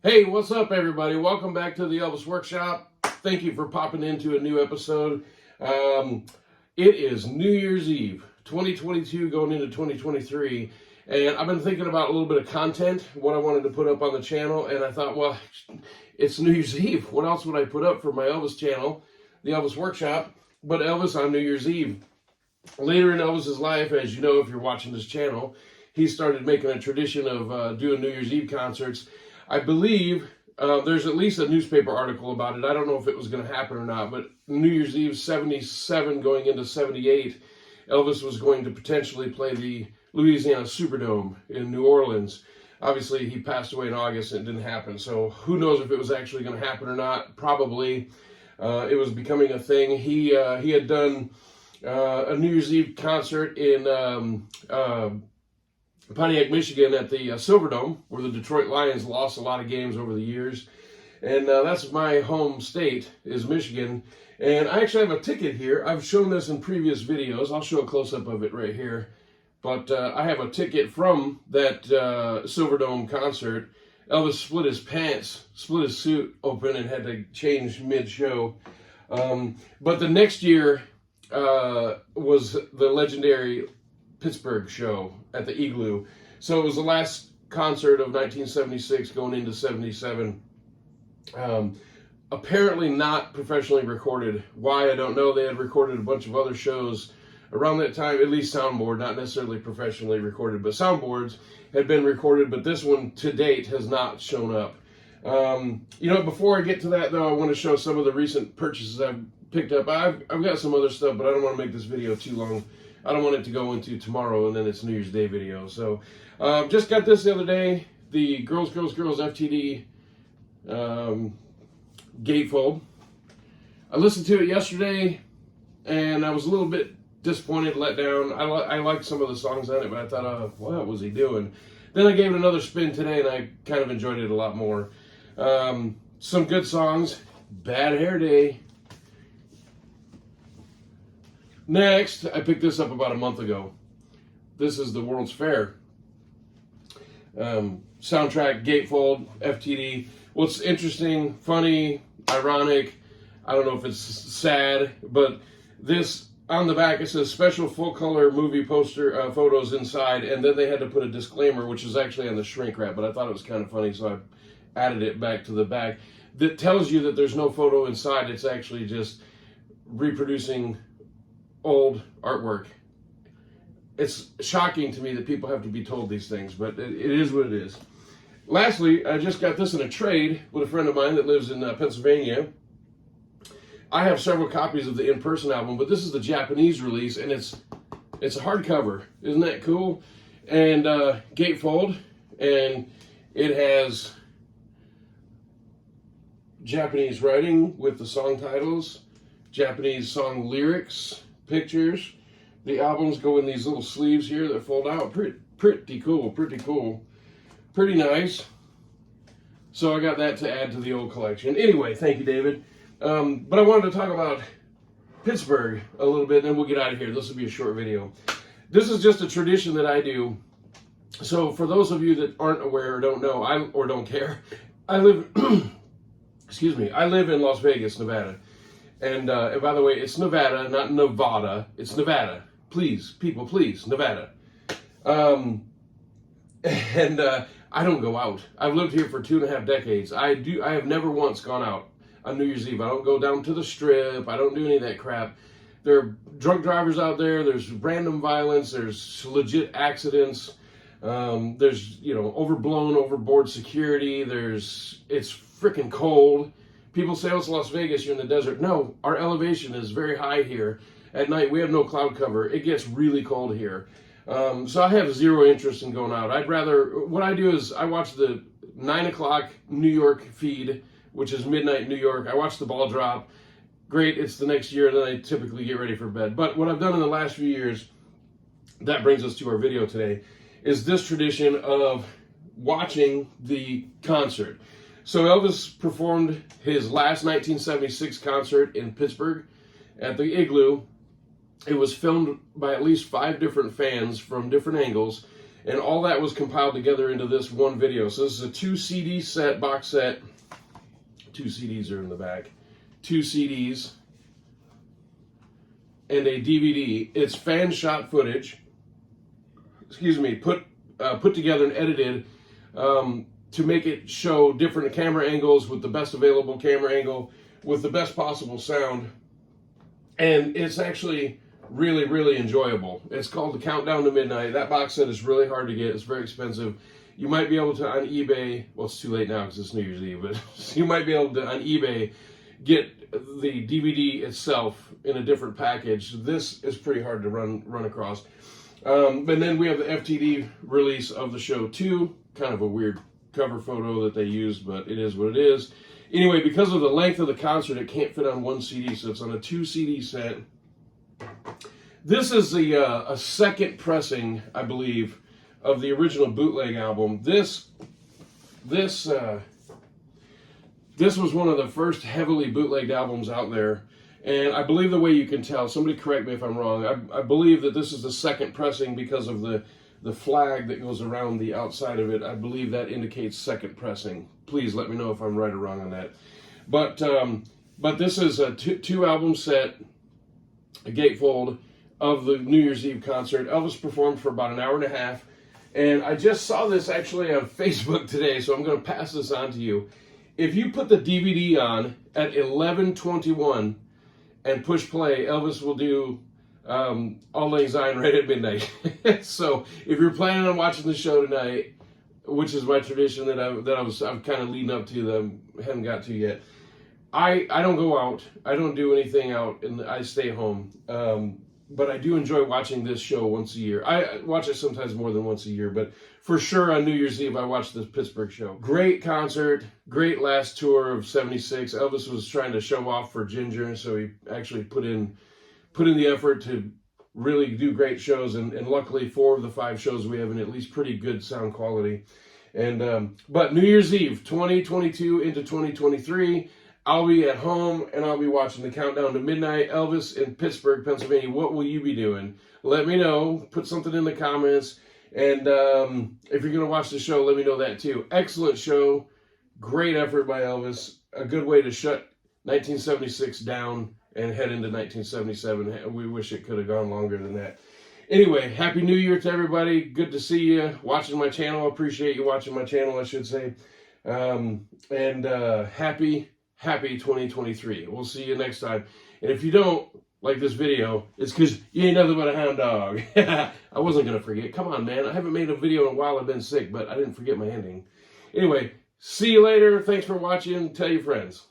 Hey, what's up, everybody? Welcome back to the Elvis Workshop. Thank you for popping into a new episode. It is New Year's Eve, 2022 going into 2023, and I've been thinking about a little bit of content, what I wanted to put up on the channel, and I thought, well, it's New Year's Eve. What else would I put up for my Elvis channel, the Elvis Workshop, but Elvis on New Year's Eve? Later in Elvis's life, as you know, if you're watching this channel, he started making a tradition of doing New Year's Eve concerts. I believe there's at least a newspaper article about it. I don't know if it was going to happen or not, but New Year's Eve 77 going into 78, Elvis was going to potentially play the Louisiana Superdome in New Orleans. Obviously, he passed away in August and it didn't happen, so who knows if it was actually going to happen or not. Probably. It was becoming a thing. He had done a New Year's Eve concert in Pontiac, Michigan at the Silverdome, where the Detroit Lions lost a lot of games over the years. And that's my home state, is Michigan. And I actually have a ticket here. I've shown this in previous videos. I'll show a close-up of it right here. But I have a ticket from that Silverdome concert. Elvis split his pants, split his suit open, and had to change mid-show. But the next year was the legendary Pittsburgh show at the Igloo. So it was the last concert of 1976 going into 77. Apparently not professionally recorded. Why, I don't know. They had recorded a bunch of other shows around that time, at least soundboard, not necessarily professionally recorded, but soundboards had been recorded, but this one to date has not shown up. Before I get to that though, I want to show some of the recent purchases I've picked up. I've got some other stuff, but I don't want to make this video too long. I don't want it to go into tomorrow and then it's New Year's Day video. So just got this the other day, the Girls FTD gatefold. I listened to it yesterday and I was a little bit disappointed, let down. I liked some of the songs on it, but I thought, what was he doing? Then I gave it another spin today and I kind of enjoyed it a lot more. Some good songs. Bad Hair Day. Next, I picked this up about a month ago. This is the World's Fair. Soundtrack, gatefold, FTD. What's interesting, funny, ironic, I don't know if it's sad, but this, on the back, it says special full-color movie poster photos inside, and then they had to put a disclaimer, which is actually on the shrink wrap, but I thought it was kind of funny, so I added it back to the back. That tells you that there's no photo inside. It's actually just reproducing old artwork. It's shocking to me that people have to be told these things, but it is what it is. Lastly, I just got this in a trade with a friend of mine that lives in Pennsylvania. I have several copies of the In Person album, but this is the Japanese release, and it's a hardcover. Isn't that cool? And gatefold, and it has Japanese writing with the song titles, Japanese song lyrics, pictures. The albums go in these little sleeves here that fold out. Pretty cool, pretty nice. So I got that to add to the old collection. Anyway, thank you, David. But I wanted to talk about Pittsburgh a little bit, and then we'll get out of here. This will be a short video. This is just a tradition that I do. So for those of you that aren't aware or don't know, or don't care, I live, I live in Las Vegas, Nevada. And by the way, it's Nevada, not Nevada. It's Nevada. Please, people, please, Nevada. And I don't go out. I've lived here for 2.5 decades. I have never once gone out on New Year's Eve. I don't go down to the strip. I don't do any of that crap. There are drunk drivers out there. There's random violence. There's legit accidents. There's, overblown, overboard security. It's freaking cold. People say, oh, it's Las Vegas, you're in the desert. No, our elevation is very high here. At night, we have no cloud cover. It gets really cold here. So I have zero interest in going out. What I do is I watch the 9 o'clock New York feed, which is midnight New York. I watch the ball drop. Great, it's the next year, and then I typically get ready for bed. But what I've done in the last few years, that brings us to our video today, is this tradition of watching the concert. So Elvis performed his last 1976 concert in Pittsburgh at the Igloo. It was filmed by at least 5 different fans from different angles. And all that was compiled together into this one video. So this is a 2 CD set, box set. 2 CDs are in the back. 2 CDs and a DVD. It's fan shot footage. Excuse me, put together and edited to make it show different camera angles with the best available camera angle with the best possible sound. And it's actually really, really enjoyable. It's called The Countdown to Midnight. That box set is really hard to get. It's very expensive. You might be able to on eBay, well, it's too late now because it's New Year's Eve, but you might be able to on eBay get the DVD itself in a different package. This is pretty hard to run across. And then we have the FTD release of the show 2, kind of a weird cover photo that they used, but it is what it is. Anyway, because of the length of the concert, it can't fit on 1 CD, so it's on a 2 CD set. This is a second pressing, I believe, of the original bootleg album. This was one of the first heavily bootlegged albums out there, and I believe the way you can tell, somebody correct me if I'm wrong, I believe that this is the second pressing because of the flag that goes around the outside of it. I believe that indicates second pressing. Please let me know if I'm right or wrong on that. But this is a two album set, a gatefold of the New Year's Eve concert. Elvis performed for about an hour and a half, and I just saw this actually on Facebook today, so I'm going to pass this on to you. If you put the DVD on at 11:21 and push play, Elvis will do Auld Lang Syne right at midnight. So if you're planning on watching the show tonight, which is my tradition that I'm kind of leading up to, that I haven't got to yet, I don't go out. I don't do anything out, and I stay home. But I do enjoy watching this show once a year. I watch it sometimes more than once a year, but for sure on New Year's Eve, I watch this Pittsburgh show. Great concert, great last tour of '76. Elvis was trying to show off for Ginger, so he actually put in the effort to really do great shows, and luckily 4 of the 5 shows we have in at least pretty good sound quality. And but New Year's Eve, 2022 into 2023, I'll be at home and I'll be watching the Countdown to Midnight. Elvis in Pittsburgh, Pennsylvania. What will you be doing? Let me know. Put something in the comments. And if you're going to watch the show, let me know that too. Excellent show. Great effort by Elvis. A good way to shut 1976 down and head into 1977. We wish it could have gone longer than that. Anyway, Happy New Year to everybody. Good to see you watching my channel. I appreciate you watching my channel, I should say. Happy 2023. We'll see you next time. And if you don't like this video, it's because you ain't nothing but a hound dog. I wasn't going to forget. Come on, man. I haven't made a video in a while. I've been sick, but I didn't forget my ending. Anyway, see you later. Thanks for watching. Tell your friends.